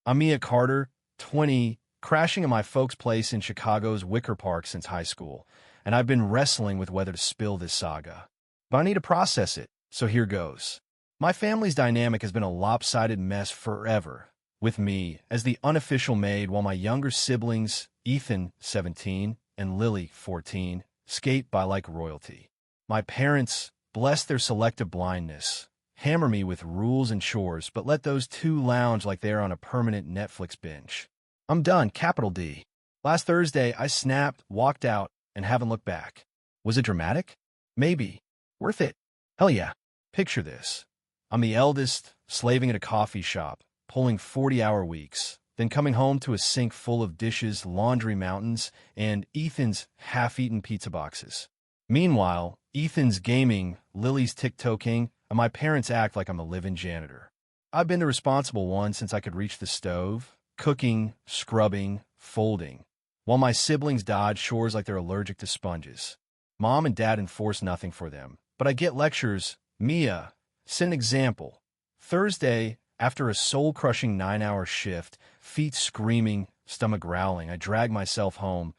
I'm Mia Carter, 20, crashing in my folks' place in Chicago's Wicker Park since high school, and I've been wrestling with whether to spill this saga. But I need to process it, so here goes. My family's dynamic has been a lopsided mess forever, with me as the unofficial maid while my younger siblings, Ethan, 17, and Lily, 14, skate by like royalty. My parents, bless their selective blindness, hammer me with rules and chores, but let those two lounge like they're on a permanent Netflix binge. I'm done, capital D. Last Thursday, I snapped, walked out, and haven't looked back. Was it dramatic? Maybe. Worth it? Hell yeah. Picture this. I'm the eldest, slaving at a coffee shop, pulling 40-hour weeks, then coming home to a sink full of dishes, laundry mountains, and Ethan's half-eaten pizza boxes. Meanwhile, Ethan's gaming, Lily's TikToking, and my parents act like I'm a live-in janitor. I've been the responsible one since I could reach the stove, cooking, scrubbing, folding, while my siblings dodge chores like they're allergic to sponges. Mom and Dad enforce nothing for them, but I get lectures. Mia, set an example. Thursday, after a soul-crushing 9-hour shift, feet screaming, stomach growling, I drag myself home,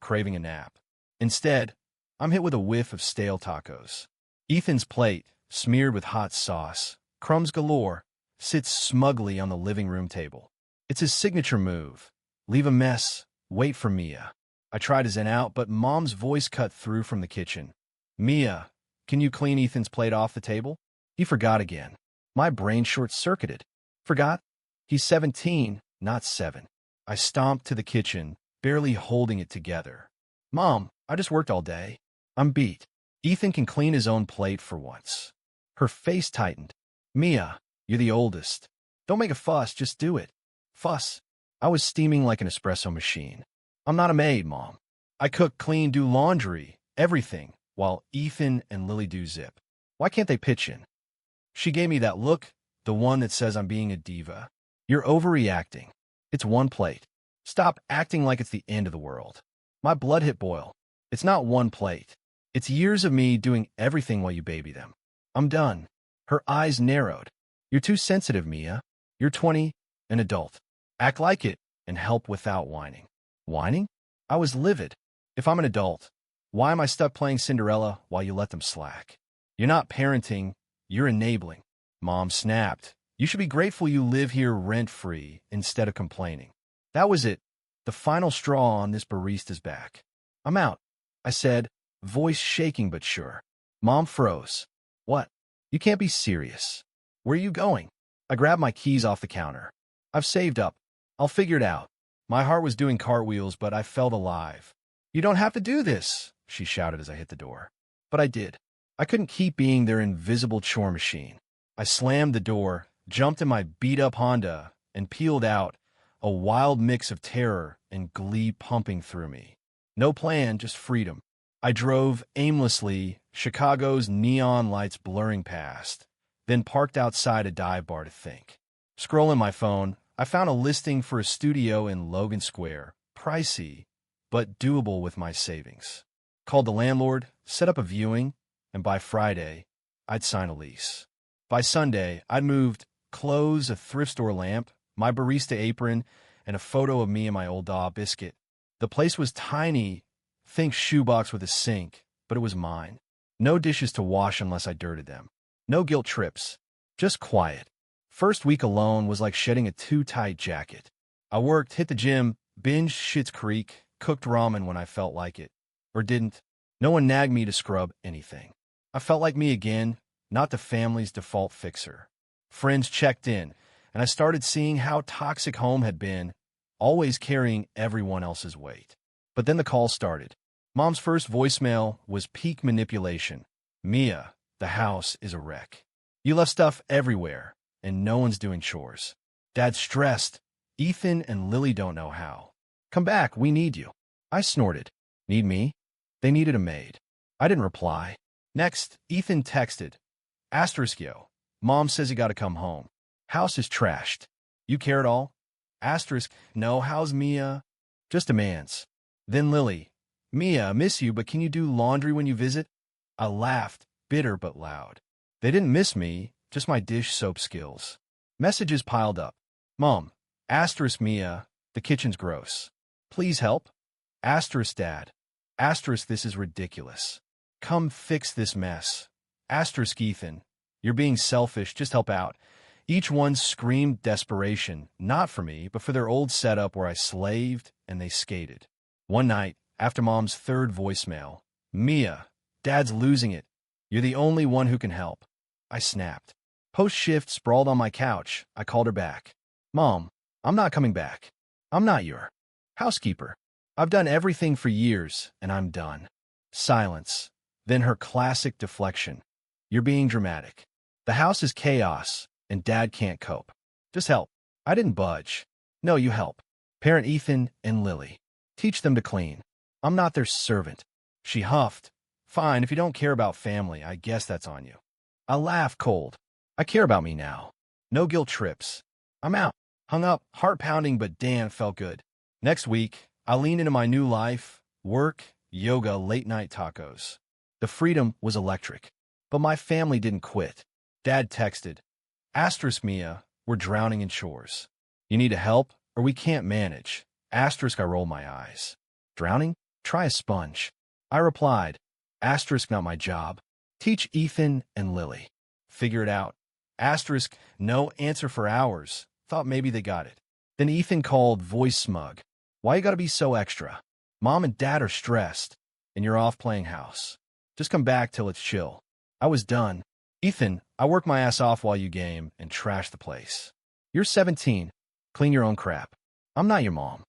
craving a nap. Instead, I'm hit with a whiff of stale tacos. Ethan's plate, smeared with hot sauce, crumbs galore, sits smugly on the living room table. It's his signature move. Leave a mess, wait for Mia. I try to zen out, but Mom's voice cut through from the kitchen. Mia, can you clean Ethan's plate off the table? He forgot again. My brain short-circuited. Forgot? He's 17, not 7. I stomped to the kitchen, barely holding it together. Mom, I just worked all day. I'm beat. Ethan can clean his own plate for once. Her face tightened. Mia, you're the oldest. Don't make a fuss, just do it. Fuss? I was steaming like an espresso machine. I'm not a maid, Mom. I cook, clean, do laundry, everything, while Ethan and Lily do zip. Why can't they pitch in? She gave me that look, the one that says I'm being a diva. You're overreacting. It's one plate. Stop acting like it's the end of the world. My blood hit boil. It's not one plate. It's years of me doing everything while you baby them. I'm done. Her eyes narrowed. You're too sensitive, Mia. You're 20, an adult. Act like it and help without whining. Whining? I was livid. If I'm an adult, why am I stuck playing Cinderella while you let them slack? You're not parenting, you're enabling. Mom snapped. You should be grateful you live here rent-free instead of complaining. That was it. The final straw on this barista's back. I'm out, I said, voice shaking but sure. Mom froze. What? You can't be serious. Where are you going? I grabbed my keys off the counter. I've saved up. I'll figure it out. My heart was doing cartwheels, but I felt alive. You don't have to do this, she shouted as I hit the door. But I did. I couldn't keep being their invisible chore machine. I slammed the door, jumped in my beat-up Honda, and peeled out, a wild mix of terror and glee pumping through me. No plan, just freedom. I drove aimlessly, Chicago's neon lights blurring past, then parked outside a dive bar to think. Scrolling my phone, I found a listing for a studio in Logan Square, pricey, but doable with my savings. Called the landlord, set up a viewing, and by Friday, I'd sign a lease. By Sunday, I'd moved clothes, a thrift store lamp, my barista apron, and a photo of me and my old dog Biscuit. The place was tiny, think shoebox with a sink, but it was mine. No dishes to wash unless I dirted them. No guilt trips, just quiet. First week alone was like shedding a too-tight jacket. I worked, hit the gym, binged Schitt's Creek, cooked ramen when I felt like it. Or didn't. No one nagged me to scrub anything. I felt like me again, not the family's default fixer. Friends checked in, and I started seeing how toxic home had been, always carrying everyone else's weight. But then the call started. Mom's first voicemail was peak manipulation. Mia, the house is a wreck. You left stuff everywhere, and no one's doing chores. Dad's stressed. Ethan and Lily don't know how. Come back, we need you. I snorted. Need me? They needed a maid. I didn't reply. Next, Ethan texted. Asterisk yo. Mom says you gotta come home. House is trashed. You care at all? Asterisk, no, how's Mia? Just demands. Then Lily. Mia, miss you, but can you do laundry when you visit? I laughed, bitter but loud. They didn't miss me, just my dish soap skills. Messages piled up. Mom, Asterisk Mia, the kitchen's gross. Please help. Asterisk Dad. Asterisk this is ridiculous. Come fix this mess. Asterisk Ethan. You're being selfish, just help out. Each one screamed desperation, not for me, but for their old setup where I slaved and they skated. One night, after Mom's third voicemail, Mia, Dad's losing it. You're the only one who can help. I snapped. Post-shift, sprawled on my couch, I called her back. Mom, I'm not coming back. I'm not your housekeeper. I've done everything for years, and I'm done. Silence. Then her classic deflection. You're being dramatic. The house is chaos, and Dad can't cope. Just help. I didn't budge. No, you help. Parent Ethan and Lily. Teach them to clean. I'm not their servant. She huffed. Fine, if you don't care about family, I guess that's on you. I laughed cold. I care about me now. No guilt trips. I'm out. Hung up, heart pounding, but damn, felt good. Next week, I leaned into my new life, work, yoga, late night tacos. The freedom was electric. But my family didn't quit. Dad texted, Asterisk Mia, we're drowning in chores. You need help, or we can't manage. Asterisk I roll my eyes. Drowning? Try a sponge. I replied, Asterisk not my job. Teach Ethan and Lily. Figure it out. Asterisk no answer for hours. Thought maybe they got it. Then Ethan called, voice smug. Why you gotta be so extra? Mom and Dad are stressed, and you're off playing house. Just come back till it's chill. I was done. Ethan, I work my ass off while you game and trash the place. You're 17. Clean your own crap. I'm not your mom.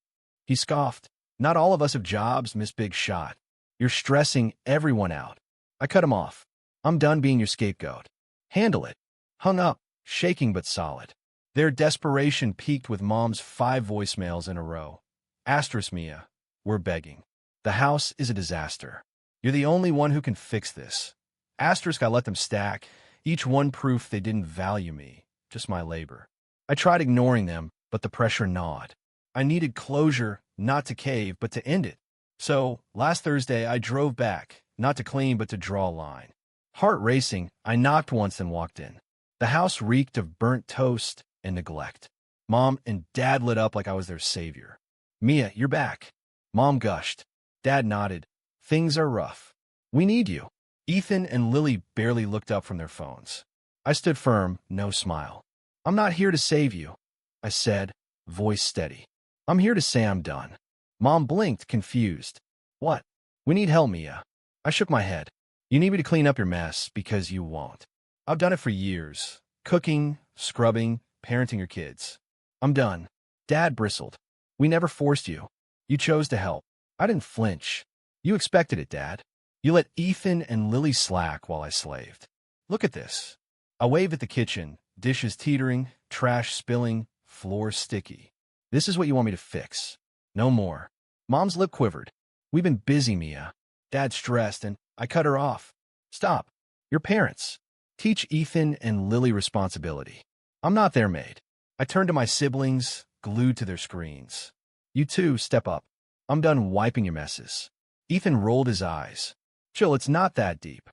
He scoffed. Not all of us have jobs, Miss Big Shot. You're stressing everyone out. I cut him off. I'm done being your scapegoat. Handle it. Hung up, shaking but solid. Their desperation peaked with Mom's 5 voicemails in a row. Asterisk Mia, we're begging. The house is a disaster. You're the only one who can fix this. Asterisk I let them stack, each one proof they didn't value me, just my labor. I tried ignoring them, but the pressure gnawed. I needed closure, not to cave, but to end it. So, last Thursday, I drove back, not to clean, but to draw a line. Heart racing, I knocked once and walked in. The house reeked of burnt toast and neglect. Mom and Dad lit up like I was their savior. Mia, you're back. Mom gushed. Dad nodded. Things are rough. We need you. Ethan and Lily barely looked up from their phones. I stood firm, no smile. I'm not here to save you, I said, voice steady. I'm here to say I'm done. Mom blinked, confused. What? We need help, Mia. I shook my head. You need me to clean up your mess because you won't. I've done it for years. Cooking, scrubbing, parenting your kids. I'm done. Dad bristled. We never forced you. You chose to help. I didn't flinch. You expected it, Dad. You let Ethan and Lily slack while I slaved. Look at this. I wave at the kitchen, dishes teetering, trash spilling, floor sticky. This is what you want me to fix. No more. Mom's lip quivered. We've been busy, Mia. Dad stressed, and I cut her off. Stop. You're parents. Teach Ethan and Lily responsibility. I'm not their maid. I turned to my siblings, glued to their screens. You two, step up. I'm done wiping your messes. Ethan rolled his eyes. Chill, it's not that deep.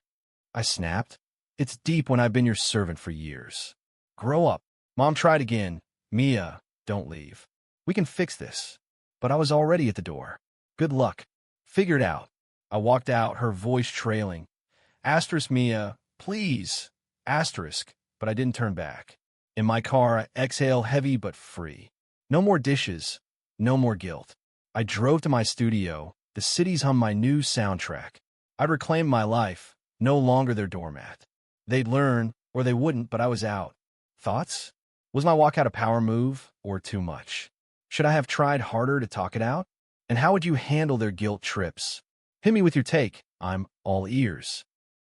I snapped. It's deep when I've been your servant for years. Grow up. Mom tried again. Mia, don't leave. We can fix this. But I was already at the door. Good luck. Figure it out. I walked out, her voice trailing. Asterisk Mia, please. Asterisk, but I didn't turn back. In my car, I exhale heavy but free. No more dishes. No more guilt. I drove to my studio. The cities hum my new soundtrack. I'd reclaim my life, no longer their doormat. They'd learn, or they wouldn't, but I was out. Thoughts? Was my walkout a power move, or too much? Should I have tried harder to talk it out? And how would you handle their guilt trips? Hit me with your take. I'm all ears.